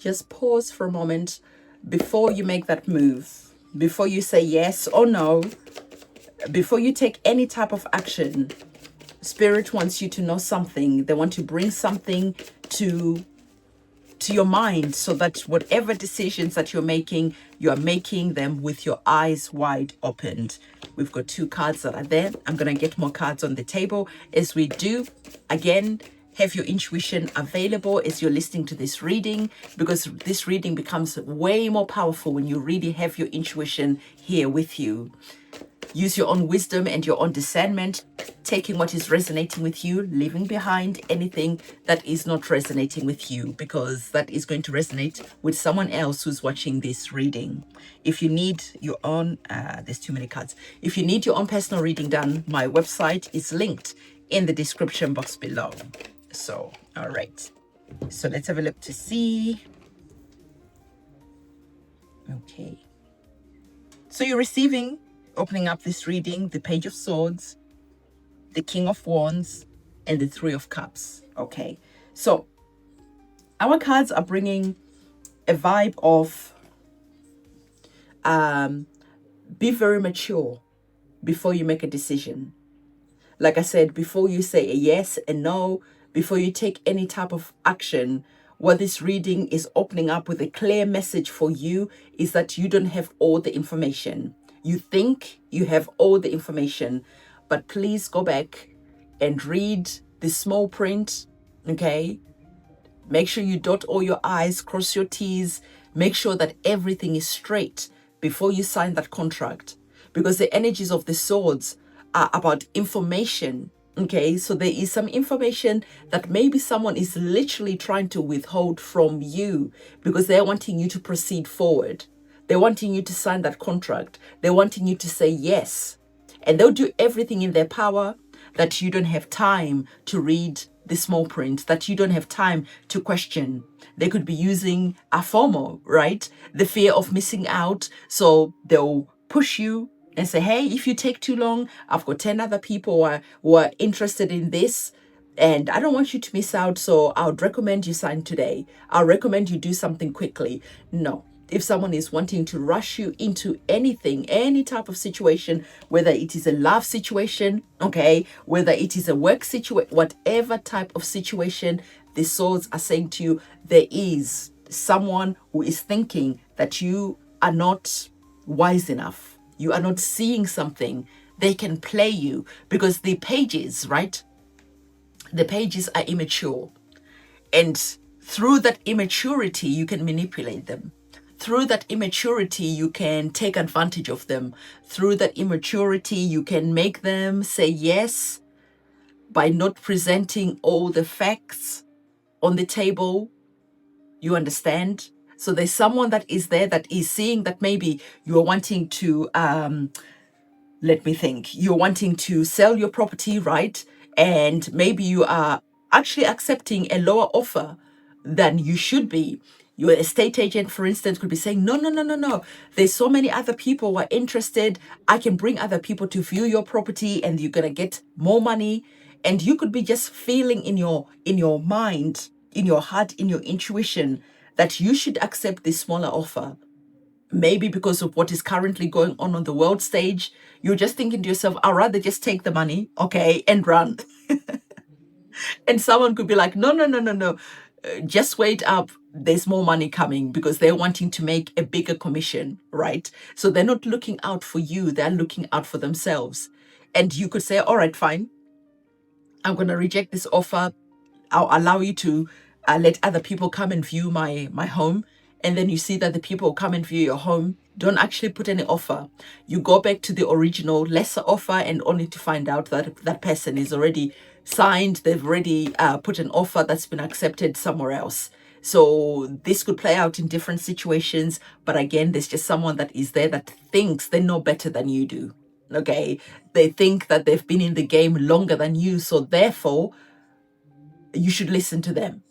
just pause for a moment before you make that move, before you say yes or no, before you take any type of action. Spirit wants you to know something. They want to bring something to your mind, so that whatever decisions that you are making them with your eyes wide opened. We've got 2 cards that are there. I'm going to get more cards on the table as we do. Again, have your intuition available as you're listening to this reading, because this reading becomes way more powerful when you really have your intuition here with you. Use your own wisdom and your own discernment, taking what is resonating with you, leaving behind anything that is not resonating with you, because that is going to resonate with someone else who's watching this reading. If you need your own, there's too many cards. If you need your own personal reading done, my website is linked in the description box below. So, all right. So let's have a look to see. Okay. So you're receiving, opening up this reading, the Page of Swords, the King of Wands, and the Three of Cups. Okay, so our cards are bringing a vibe of be very mature before you make a decision. Like I said, before you say a yes and no, before you take any type of action, what this reading is opening up with a clear message for you is that you don't have all the information. You think you have all the information, but please go back and read the small print, okay? Make sure you dot all your I's, cross your T's, make sure that everything is straight before you sign that contract, because the energies of the swords are about information, okay? So there is some information that maybe someone is literally trying to withhold from you because they're wanting you to proceed forward. They're wanting you to sign that contract. They're wanting you to say yes. And they'll do everything in their power that you don't have time to read the small print, that you don't have time to question. They could be using a FOMO, right? The fear of missing out. So they'll push you and say, hey, if you take too long, I've got 10 other people who are interested in this, and I don't want you to miss out, so I would recommend you sign today. I'll recommend you do something quickly. No. If someone is wanting to rush you into anything, any type of situation, whether it is a love situation, okay, whether it is a work situation, whatever type of situation, the souls are saying to you, there is someone who is thinking that you are not wise enough. You are not seeing something. They can play you because the pages, right? The pages are immature. And through that immaturity, you can manipulate them. Through that immaturity, you can take advantage of them. Through that immaturity, you can make them say yes by not presenting all the facts on the table. You understand? So there's someone that is there that is seeing that maybe you are wanting to, let me think, you're wanting to sell your property, right? And maybe you are actually accepting a lower offer than you should be. Your estate agent, for instance, could be saying, no, no, no, no, no. There's so many other people who are interested. I can bring other people to view your property and you're going to get more money. And you could be just feeling in your mind, in your heart, in your intuition that you should accept this smaller offer. Maybe because of what is currently going on the world stage, you're just thinking to yourself, I'd rather just take the money, okay, and run. And someone could be like, no, no, no, no, no. Just wait up. There's more money coming, because they're wanting to make a bigger commission, right? So they're not looking out for you. They're looking out for themselves. And you could say, all right, fine. I'm going to reject this offer. I'll allow you to let other people come and view my home. And then you see that the people who come and view your home don't actually put any offer. You go back to the original lesser offer, and only to find out that that person is already signed. They've already put an offer that's been accepted somewhere else. So this could play out in different situations. But again, there's just someone that is there that thinks they know better than you do. Okay, they think that they've been in the game longer than you. So therefore, you should listen to them.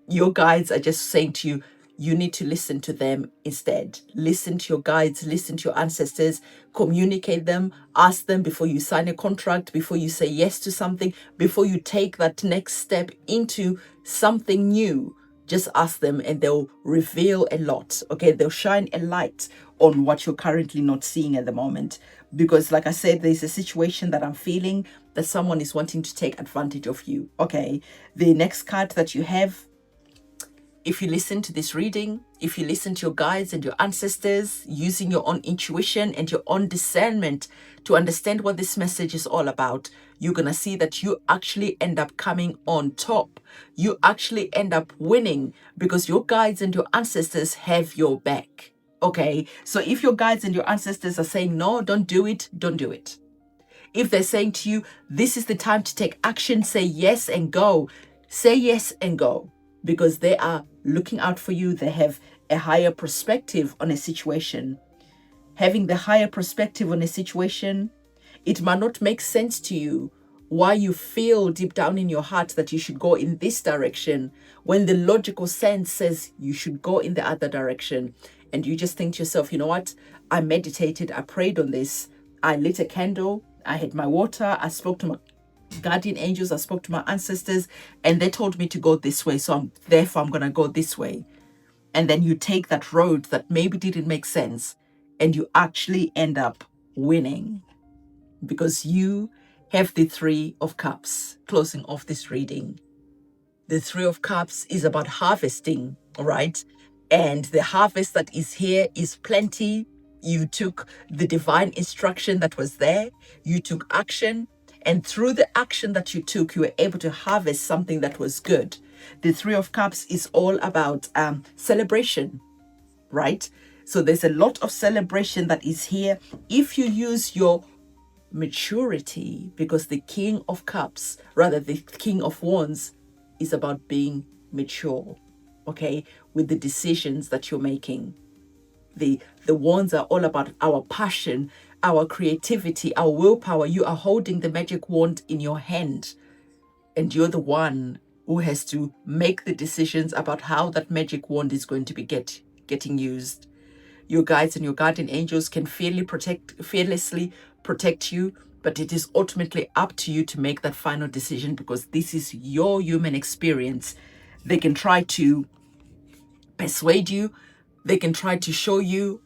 Your guides are just saying to you, you need to listen to them instead. Listen to your guides, listen to your ancestors, communicate them, ask them before you sign a contract, before you say yes to something, before you take that next step into something new. Just ask them and they'll reveal a lot. Okay, they'll shine a light on what you're currently not seeing at the moment. Because like I said, there's a situation that I'm feeling that someone is wanting to take advantage of you. Okay, the next card that you have, if you listen to this reading, if you listen to your guides and your ancestors, using your own intuition and your own discernment to understand what this message is all about, you're going to see that you actually end up coming on top. You actually end up winning because your guides and your ancestors have your back. Okay, so if your guides and your ancestors are saying, no, don't do it, don't do it. If they're saying to you, this is the time to take action, say yes and go. Say yes and go, because they are looking out for you. They have a higher perspective on a situation. Having the higher perspective on a situation, it might not make sense to you why you feel deep down in your heart that you should go in this direction when the logical sense says you should go in the other direction. And you just think to yourself, you know what? I meditated, I prayed on this, I lit a candle, I had my water, I spoke to my guardian angels, I spoke to my ancestors, and they told me to go this way. So therefore I'm going to go this way. And then you take that road that maybe didn't make sense and you actually end up winning because you have the Three of Cups. Closing off this reading, the Three of Cups is about harvesting, right? And the harvest that is here is plenty. You took the divine instruction that was there, you took action, and through the action that you took, you were able to harvest something that was good. The Three of Cups is all about celebration, right? So there's a lot of celebration that is here if you use your maturity, because the King of Cups, rather the King of Wands, is about being mature, okay, with the decisions that you're making. The wands are all about our passion, our creativity, our willpower. You are holding the magic wand in your hand, and you're the one who has to make the decisions about how that magic wand is going to be getting used. Your guides and your guardian angels can fearlessly protect you, but it is ultimately up to you to make that final decision, because this is your human experience. They can try to persuade you, they can try to show you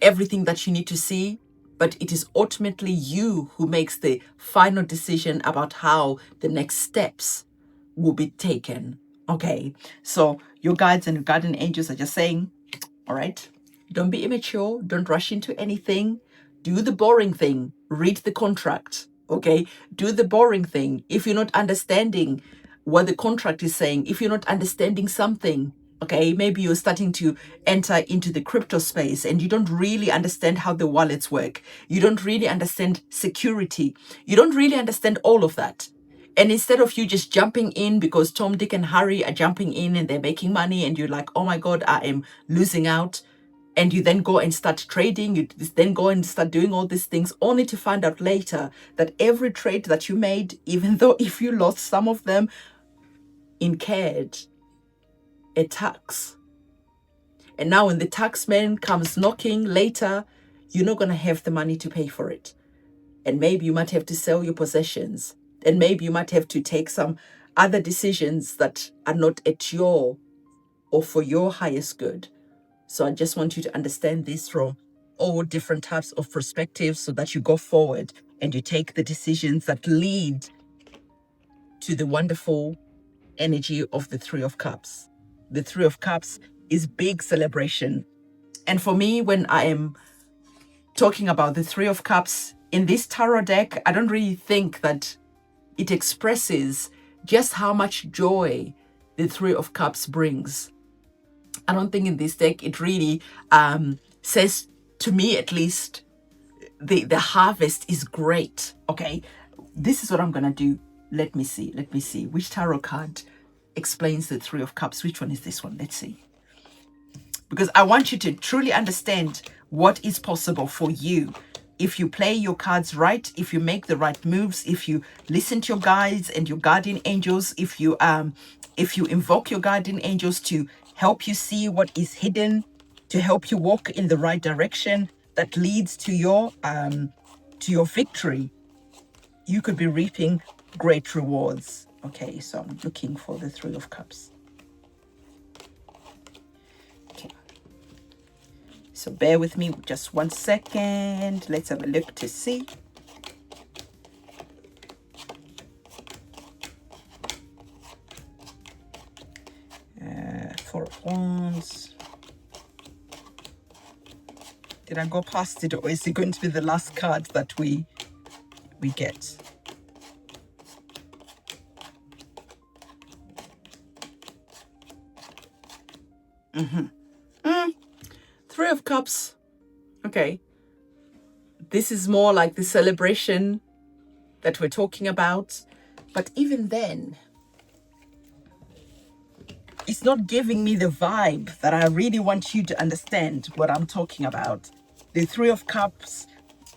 everything that you need to see, but it is ultimately you who makes the final decision about how the next steps will be taken. Okay, so your guides and your guardian angels are just saying, all right, don't be immature, don't rush into anything, do the boring thing, read the contract. Okay, do the boring thing. If you're not understanding what the contract is saying, if you're not understanding something, okay, maybe you're starting to enter into the crypto space and you don't really understand how the wallets work. You don't really understand security. You don't really understand all of that. And instead of you just jumping in because Tom, Dick, and Harry are jumping in and they're making money and you're like, oh my God, I am losing out. And you then go and start trading, you then go and start doing all these things, only to find out later that every trade that you made, even though if you lost some of them, incurred a tax. And now when the taxman comes knocking later, you're not going to have the money to pay for it. And maybe you might have to sell your possessions. And maybe you might have to take some other decisions that are not at your or for your highest good. So I just want you to understand this from all different types of perspectives so that you go forward and you take the decisions that lead to the wonderful energy of the Three of Cups. The Three of Cups is big celebration. And for me, when I am talking about the Three of Cups in this tarot deck, I don't really think that it expresses just how much joy the Three of Cups brings. I don't think in this deck it really says, to me at least, the harvest is great. Okay, this is what I'm gonna do. Let me see which tarot card explains the Three of Cups. Which one is this one? Let's see, because I want you to truly understand what is possible for you if you play your cards right, if you make the right moves, if you listen to your guides and your guardian angels, if you invoke your guardian angels to help you see what is hidden, to help you walk in the right direction that leads to your victory, you could be reaping great rewards. Okay, so I'm looking for the Three of Cups. So bear with me just 1 second. Let's have a look to see. Four of Wands. Did I go past it, or is it going to be the last card that we get? Three of Cups. Okay. This is more like the celebration that we're talking about. But even then, it's not giving me the vibe that I really want you to understand what I'm talking about. The Three of Cups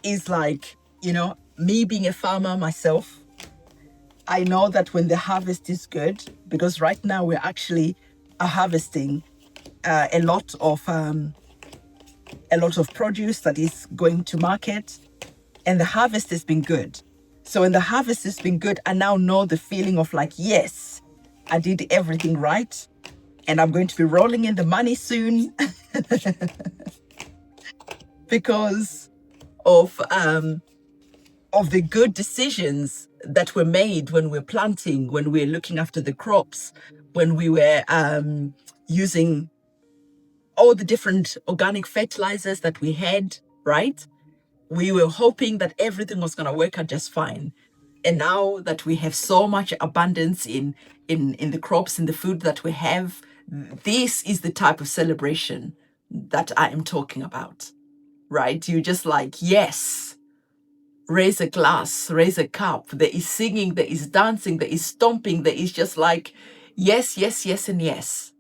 is like, you know, me being a farmer myself. I know that when the harvest is good, because right now we're actually harvesting a lot of produce that is going to market, and the harvest has been good. So when the harvest has been good, I now know the feeling of like, yes, I did everything right, and I'm going to be rolling in the money soon because of the good decisions that were made when we're planting, when we're looking after the crops, when we were using all the different organic fertilizers that we had, right? We were hoping that everything was going to work out just fine. And now that we have so much abundance in the crops, in the food that we have, this is the type of celebration that I am talking about, right? You're just like, yes, raise a glass, raise a cup. There is singing, there is dancing, there is stomping, there is just like, yes, yes, yes, and yes.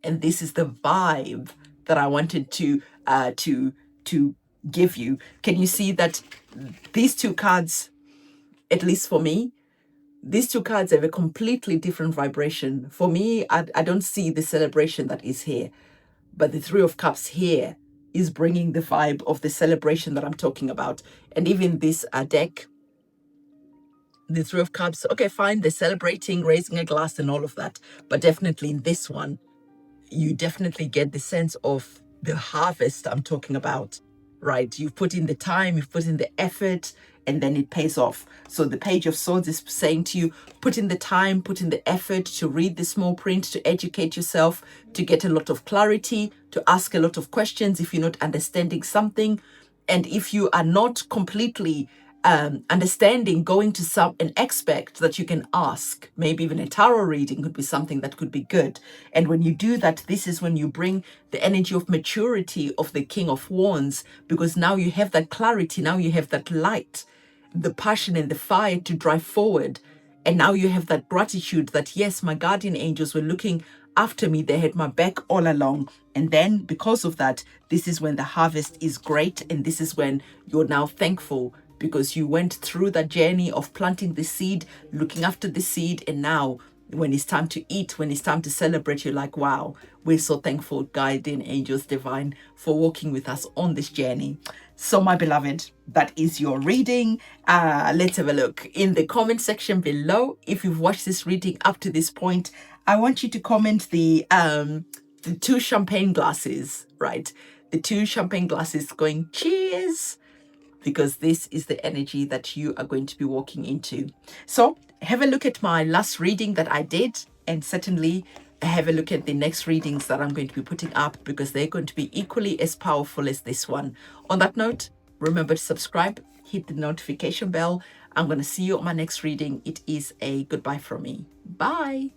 And this is the vibe that I wanted to give you. Can you see that these two cards, at least for me, these two cards have a completely different vibration. For me, I don't see the celebration that is here, but the Three of Cups here is bringing the vibe of the celebration that I'm talking about. And even this deck, the Three of Cups, okay, fine, they're celebrating, raising a glass and all of that. But definitely in this one, you definitely get the sense of the harvest I'm talking about, right? You've put in the time, you've put in the effort, and then it pays off. So the Page of Swords is saying to you, put in the time, put in the effort to read the small print, to educate yourself, to get a lot of clarity, to ask a lot of questions if you're not understanding something. And if you are not completely understanding, going to an expert that you can ask, maybe even a tarot reading could be something that could be good. And when you do that, this is when you bring the energy of maturity of the King of Wands, because now you have that clarity, now you have that light, the passion and the fire to drive forward. And now you have that gratitude that, yes, my guardian angels were looking after me. They had my back all along. And then because of that, this is when the harvest is great. And this is when you're now thankful because you went through that journey of planting the seed, looking after the seed. And now when it's time to eat, when it's time to celebrate, you're like, wow, we're so thankful, guardian angels divine, for walking with us on this journey. So my beloved, that is your reading. Let's have a look in the comment section below. If you've watched this reading up to this point, I want you to comment the two champagne glasses, right? The two champagne glasses going cheers, because this is the energy that you are going to be walking into. So have a look at my last reading that I did, and certainly have a look at the next readings that I'm going to be putting up, because they're going to be equally as powerful as this one. On that note, remember to subscribe, hit the notification bell. I'm going to see you on my next reading. It is a goodbye from me. Bye.